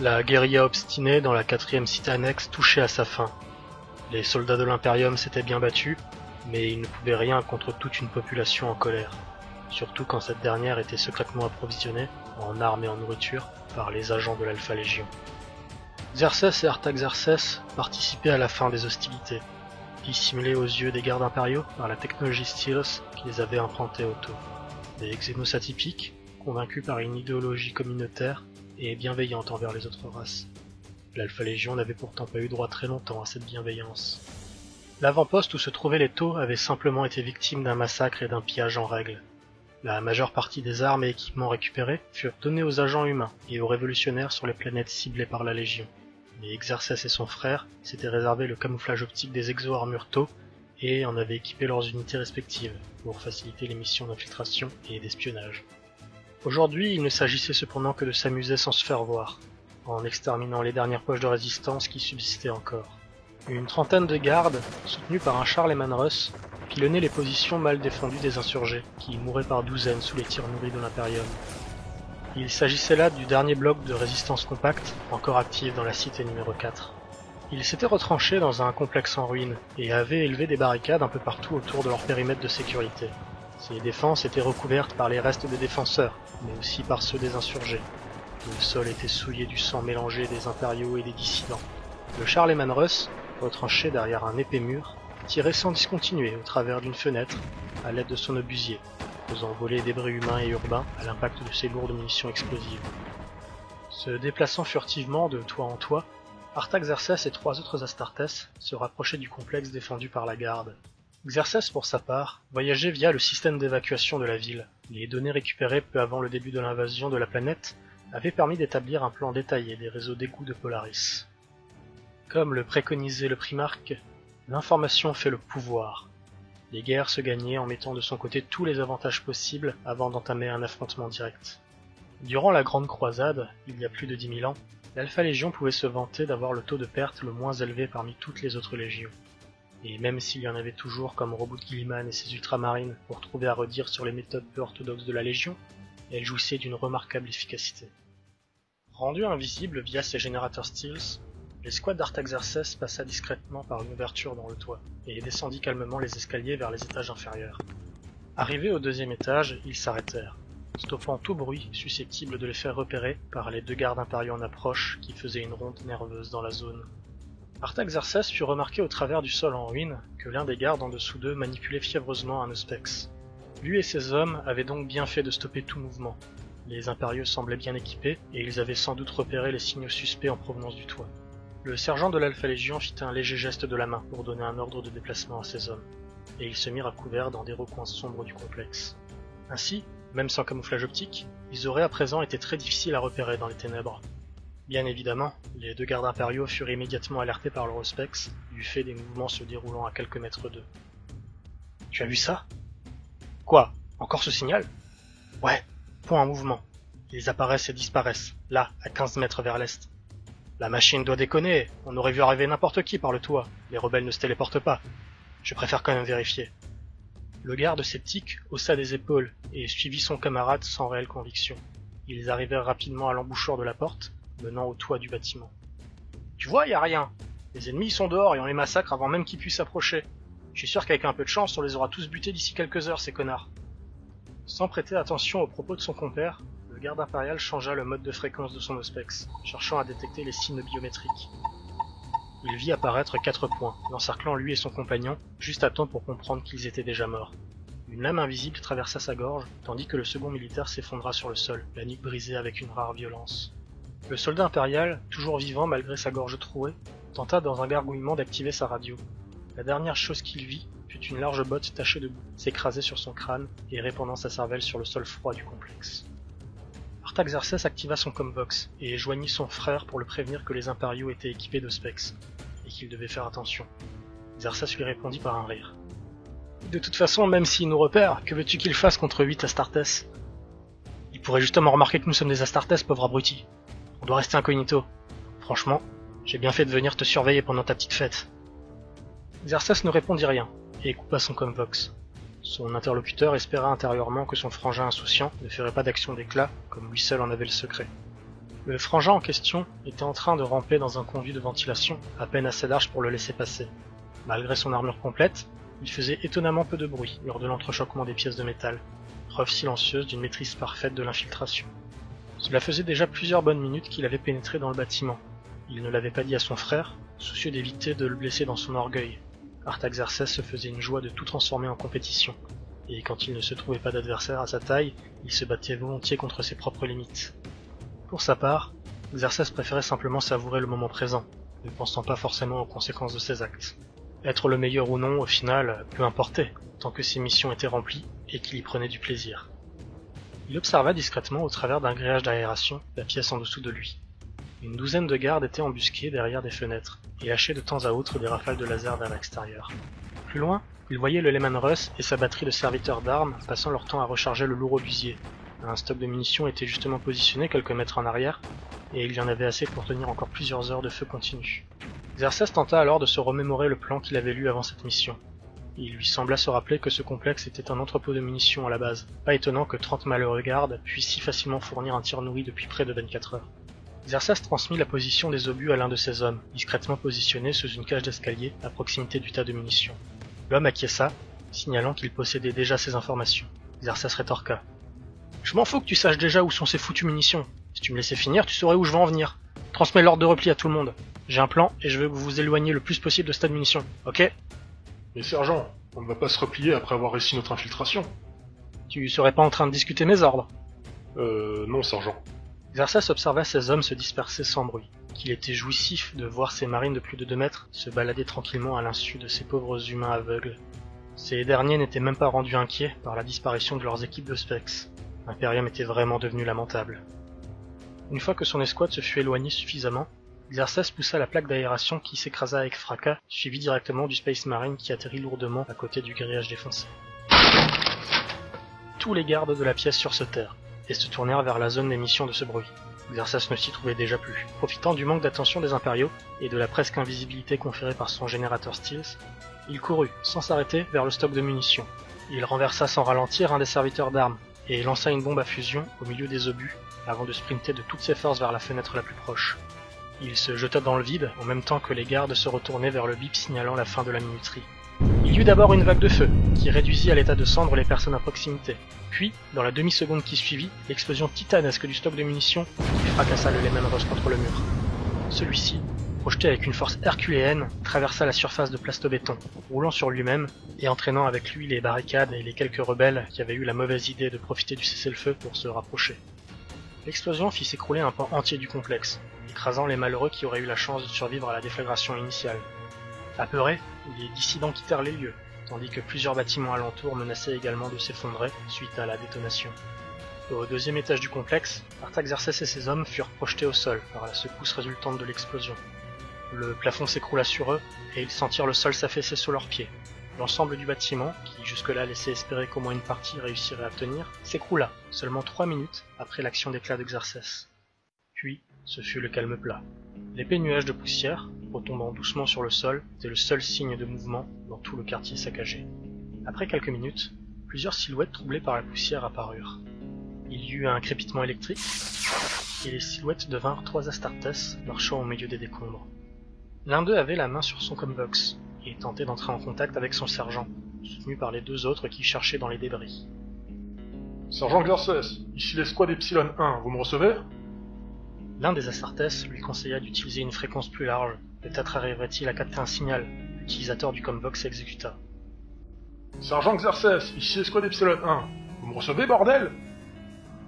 La guérilla obstinée dans la 4e cité annexe touchait à sa fin. Les soldats de l'Imperium s'étaient bien battus, mais ils ne pouvaient rien contre toute une population en colère, surtout quand cette dernière était secrètement approvisionnée, en armes et en nourriture, par les agents de l'Alpha Légion. Xerxes et Artaxerxès participaient à la fin des hostilités, dissimulés aux yeux des gardes impériaux par la technologie Stealth qui les avait implantés au taux. Des Xénos atypiques, convaincus par une idéologie communautaire et bienveillante envers les autres races. L'Alpha Légion n'avait pourtant pas eu droit très longtemps à cette bienveillance. L'avant-poste où se trouvaient les taux avait simplement été victime d'un massacre et d'un pillage en règle. La majeure partie des armes et équipements récupérés furent donnés aux agents humains et aux révolutionnaires sur les planètes ciblées par la Légion. Mais Xerxes et son frère s'étaient réservé le camouflage optique des exo-armures taux et en avaient équipé leurs unités respectives pour faciliter les missions d'infiltration et d'espionnage. Aujourd'hui, il ne s'agissait cependant que de s'amuser sans se faire voir, en exterminant les dernières poches de résistance qui subsistaient encore. Une trentaine de gardes, soutenus par un Charlemagne Russe, pilonnaient les positions mal défendues des insurgés, qui mouraient par douzaines sous les tirs nourris de l'Imperium. Il s'agissait là du dernier bloc de résistance compacte, encore actif dans la cité numéro 4. Ils s'étaient retranchés dans un complexe en ruine, et avaient élevé des barricades un peu partout autour de leur périmètre de sécurité. Ces défenses étaient recouvertes par les restes des défenseurs, mais aussi par ceux des insurgés. Le sol était souillé du sang mélangé des impériaux et des dissidents. Le Charlemagne Russe, retranché derrière un épais mur, tirait sans discontinuer au travers d'une fenêtre, à l'aide de son obusier, faisant voler débris humains et urbains à l'impact de ses lourdes munitions explosives. Se déplaçant furtivement de toit en toit, Artaxerxès et 3 autres Astartés se rapprochaient du complexe défendu par la garde. Xerxes, pour sa part, voyageait via le système d'évacuation de la ville. Les données récupérées peu avant le début de l'invasion de la planète avaient permis d'établir un plan détaillé des réseaux d'égouts de Polaris. Comme le préconisait le Primarque, l'information fait le pouvoir. Les guerres se gagnaient en mettant de son côté tous les avantages possibles avant d'entamer un affrontement direct. Durant la Grande Croisade, il y a plus de 10 000 ans, l'Alpha Légion pouvait se vanter d'avoir le taux de perte le moins élevé parmi toutes les autres légions. Et même s'il y en avait toujours comme Roboute Guilliman et ses ultramarines pour trouver à redire sur les méthodes peu orthodoxes de la Légion, elle jouissait d'une remarquable efficacité. Rendue invisible via ses générateurs Stealth, l'escouade d'Artaxerxès passa discrètement par une ouverture dans le toit et descendit calmement les escaliers vers les étages inférieurs. Arrivés au 2e étage, ils s'arrêtèrent, stoppant tout bruit susceptible de les faire repérer par les 2 gardes impériaux en approche qui faisaient une ronde nerveuse dans la zone. Artaxerxès fut remarqué au travers du sol en ruine que l'un des gardes en dessous d'eux manipulait fiévreusement un Auspex. Lui et ses hommes avaient donc bien fait de stopper tout mouvement. Les impérieux semblaient bien équipés et ils avaient sans doute repéré les signaux suspects en provenance du toit. Le sergent de l'Alpha Légion fit un léger geste de la main pour donner un ordre de déplacement à ses hommes, et ils se mirent à couvert dans des recoins sombres du complexe. Ainsi, même sans camouflage optique, ils auraient à présent été très difficiles à repérer dans les ténèbres. Bien évidemment, les 2 gardes impériaux furent immédiatement alertés par leur Auspex, du fait des mouvements se déroulant à quelques mètres d'eux. « Tu as vu ça ? » ?»« Quoi ? Encore ce signal ? » ?»« Ouais, point en mouvement. Ils apparaissent et disparaissent, là, à 15 mètres vers l'est. La machine doit déconner, on aurait vu arriver n'importe qui par le toit, les rebelles ne se téléportent pas. Je préfère quand même vérifier. » Le garde sceptique haussa les épaules et suivit son camarade sans réelle conviction. Ils arrivèrent rapidement à l'embouchure de la porte, menant au toit du bâtiment. « Tu vois, y a rien. Les ennemis sont dehors et on les massacre avant même qu'ils puissent s'approcher. Je suis sûr qu'avec un peu de chance, on les aura tous butés d'ici quelques heures, ces connards. » Sans prêter attention aux propos de son compère, le garde impérial changea le mode de fréquence de son Auspex, cherchant à détecter les signes biométriques. Il vit apparaître 4 points, l'encerclant lui et son compagnon, juste à temps pour comprendre qu'ils étaient déjà morts. Une lame invisible traversa sa gorge, tandis que le second militaire s'effondra sur le sol, la nuque brisée avec une rare violence. Le soldat impérial, toujours vivant malgré sa gorge trouée, tenta dans un gargouillement d'activer sa radio. La dernière chose qu'il vit fut une large botte tachée de boue, s'écraser sur son crâne et répandant sa cervelle sur le sol froid du complexe. Artaxerxès activa son comvox et joignit son frère pour le prévenir que les impériaux étaient équipés d'Auspex, et qu'il devait faire attention. Xerxès lui répondit par un rire. « De toute façon, même s'ils nous repèrent, que veux-tu qu'ils fassent contre 8 Astartés ? Ils pourraient justement remarquer que nous sommes des Astartés, pauvre abruti. On doit rester incognito. Franchement, j'ai bien fait de venir te surveiller pendant ta petite fête. » Xerxès ne répondit rien, et coupa son comvox. Son interlocuteur espéra intérieurement que son frangin insouciant ne ferait pas d'action d'éclat, comme lui seul en avait le secret. Le frangin en question était en train de ramper dans un conduit de ventilation à peine assez large pour le laisser passer. Malgré son armure complète, il faisait étonnamment peu de bruit lors de l'entrechoquement des pièces de métal, preuve silencieuse d'une maîtrise parfaite de l'infiltration. Cela faisait déjà plusieurs bonnes minutes qu'il avait pénétré dans le bâtiment. Il ne l'avait pas dit à son frère, soucieux d'éviter de le blesser dans son orgueil. Artaxerxès se faisait une joie de tout transformer en compétition, et quand il ne se trouvait pas d'adversaire à sa taille, il se battait volontiers contre ses propres limites. Pour sa part, Xerxès préférait simplement savourer le moment présent, ne pensant pas forcément aux conséquences de ses actes. Être le meilleur ou non, au final, peu importait, tant que ses missions étaient remplies et qu'il y prenait du plaisir. Il observa discrètement au travers d'un grillage d'aération la pièce en dessous de lui. Une douzaine de gardes étaient embusqués derrière des fenêtres et lâchaient de temps à autre des rafales de laser vers l'extérieur. Plus loin, il voyait le Lehman Russ et sa batterie de serviteurs d'armes passant leur temps à recharger le lourd obusier. Un stock de munitions était justement positionné quelques mètres en arrière, et il y en avait assez pour tenir encore plusieurs heures de feu continu. Xerxès tenta alors de se remémorer le plan qu'il avait lu avant cette mission. Il lui sembla se rappeler que ce complexe était un entrepôt de munitions à la base. Pas étonnant que 30 malheureux gardes puissent si facilement fournir un tir nourri depuis près de 24 heures. Xerxès transmit la position des obus à l'un de ses hommes, discrètement positionné sous une cage d'escalier à proximité du tas de munitions. L'homme acquiesça, signalant qu'il possédait déjà ces informations. Xerxès rétorqua. « Je m'en fous que tu saches déjà où sont ces foutues munitions. Si tu me laissais finir, tu saurais où je vais en venir. Transmets l'ordre de repli à tout le monde. J'ai un plan et je veux que vous vous éloigniez le plus possible de ce tas de munitions, ok ?» Mais sergent, on ne va pas se replier après avoir réussi notre infiltration. Tu serais pas en train de discuter mes ordres? Non, sergent. Xerxès observa ses hommes se disperser sans bruit, qu'il était jouissif de voir ces marines de plus de 2 mètres se balader tranquillement à l'insu de ces pauvres humains aveugles. Ces derniers n'étaient même pas rendus inquiets par la disparition de leurs équipes de Spex. L'Imperium était vraiment devenu lamentable. Une fois que son escouade se fut éloignée suffisamment, Xerxès poussa la plaque d'aération qui s'écrasa avec fracas, suivi directement du Space Marine qui atterrit lourdement à côté du grillage défoncé. Tous les gardes de la pièce sursautèrent et se tournèrent vers la zone d'émission de ce bruit. Xerxès ne s'y trouvait déjà plus. Profitant du manque d'attention des impériaux et de la presque invisibilité conférée par son générateur Steels, il courut, sans s'arrêter, vers le stock de munitions. Il renversa sans ralentir un des serviteurs d'armes et lança une bombe à fusion au milieu des obus avant de sprinter de toutes ses forces vers la fenêtre la plus proche. Il se jeta dans le vide en même temps que les gardes se retournaient vers le bip signalant la fin de la minuterie. Il y eut d'abord une vague de feu, qui réduisit à l'état de cendre les personnes à proximité. Puis, dans la demi-seconde qui suivit, l'explosion titanesque du stock de munitions qui fracassa le Lehman Russ contre le mur. Celui-ci, projeté avec une force herculéenne, traversa la surface de plastobéton, roulant sur lui-même et entraînant avec lui les barricades et les quelques rebelles qui avaient eu la mauvaise idée de profiter du cessez-le-feu pour se rapprocher. L'explosion fit s'écrouler un pan entier du complexe, écrasant les malheureux qui auraient eu la chance de survivre à la déflagration initiale. Apeurés, les dissidents quittèrent les lieux, tandis que plusieurs bâtiments alentours menaçaient également de s'effondrer suite à la détonation. Au deuxième étage du complexe, Artaxerxès et ses hommes furent projetés au sol par la secousse résultante de l'explosion. Le plafond s'écroula sur eux, et ils sentirent le sol s'affaisser sous leurs pieds. L'ensemble du bâtiment, qui jusque-là laissait espérer qu'au moins une partie réussirait à tenir, s'écroula, seulement 3 minutes après l'action d'éclat d'Xerxès. Puis, ce fut le calme plat. L'épais nuage de poussière, retombant doucement sur le sol, était le seul signe de mouvement dans tout le quartier saccagé. Après quelques minutes, plusieurs silhouettes troublées par la poussière apparurent. Il y eut un crépitement électrique, et les silhouettes devinrent 3 Astartes marchant au milieu des décombres. L'un d'eux avait la main sur son comvox, et tentait d'entrer en contact avec son sergent, soutenu par les 2 autres qui cherchaient dans les débris. Sergent Xerxès, ici l'escouade Epsilon 1, vous me recevez? L'un des Astartes lui conseilla d'utiliser une fréquence plus large, peut-être arriverait-il à capter un signal. L'utilisateur du comvox exécuta. Sergent Xerxès, ici l'escouade Epsilon 1, vous me recevez, bordel?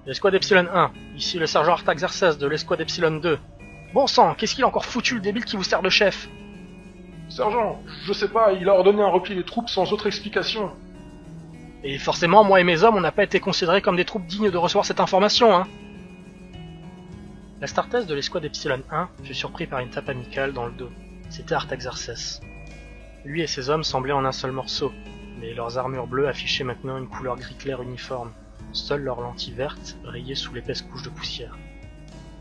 L'escouade Epsilon 1, ici le sergent Artaxerxès de l'escouade Epsilon 2. Bon sang, qu'est-ce qu'il a encore foutu le débile qui vous sert de chef? Sergent, je sais pas, il a ordonné un repli des troupes sans autre explication. Et forcément, moi et mes hommes, on n'a pas été considérés comme des troupes dignes de recevoir cette information, hein. L'Astartes de l'escouade Epsilon 1 fut surpris par une tape amicale dans le dos. C'était Artaxerxès. Lui et ses hommes semblaient en un seul morceau, mais leurs armures bleues affichaient maintenant une couleur gris clair uniforme. Seules leurs lentilles vertes brillaient sous l'épaisse couche de poussière.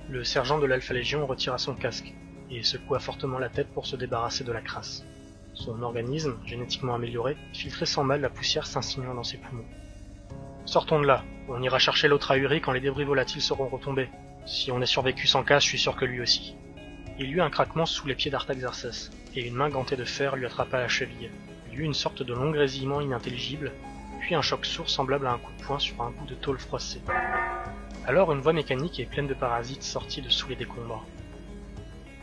Le sergent de l'Alpha Légion retira son casque, et secoua fortement la tête pour se débarrasser de la crasse. Son organisme, génétiquement amélioré, filtrait sans mal la poussière s'insinuant dans ses poumons. « Sortons de là, on ira chercher l'autre ahuri quand les débris volatiles seront retombés. Si on a survécu sans casse, je suis sûr que lui aussi. Il y eut un craquement sous les pieds d'Artaxerxès, et une main gantée de fer lui attrapa la cheville. Il y eut une sorte de long grésillement inintelligible, puis un choc sourd semblable à un coup de poing sur un bout de tôle froissée. Alors une voix mécanique et pleine de parasites sortit de sous les décombres.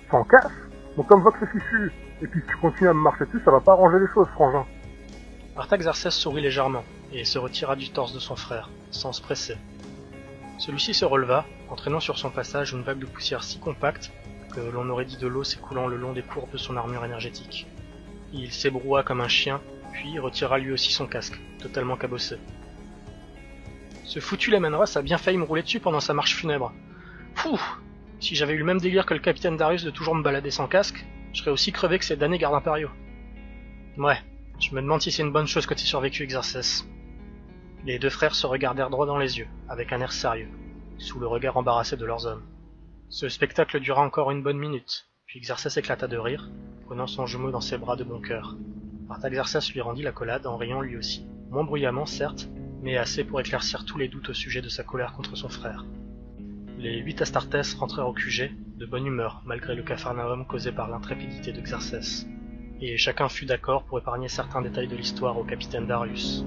Sans casse? Bon, comme Vox est fichu, et puis si tu continues à me marcher dessus, ça va pas arranger les choses, frangin. Artaxerxès sourit légèrement, et se retira du torse de son frère, sans se presser. Celui-ci se releva, entraînant sur son passage une vague de poussière si compacte que l'on aurait dit de l'eau s'écoulant le long des courbes de son armure énergétique. Il s'ébroua comme un chien, puis retira lui aussi son casque, totalement cabossé. Ce foutu Lemonruss a bien failli me rouler dessus pendant sa marche funèbre. Pouh! Si j'avais eu le même délire que le capitaine Darius de toujours me balader sans casque, je serais aussi crevé que ces damnés gardes impériaux. Ouais, je me demande si c'est une bonne chose que t'aies survécu, Xerxès. Les deux frères se regardèrent droit dans les yeux, avec un air sérieux, sous le regard embarrassé de leurs hommes. Ce spectacle dura encore une bonne minute, puis Xerxès éclata de rire, prenant son jumeau dans ses bras de bon cœur. Artaxerxès lui rendit l'accolade en riant lui aussi, moins bruyamment certes, mais assez pour éclaircir tous les doutes au sujet de sa colère contre son frère. Les 8 Astartés rentrèrent au QG, de bonne humeur, malgré le capharnaüm causé par l'intrépidité de Xerxès, et chacun fut d'accord pour épargner certains détails de l'histoire au capitaine Darius.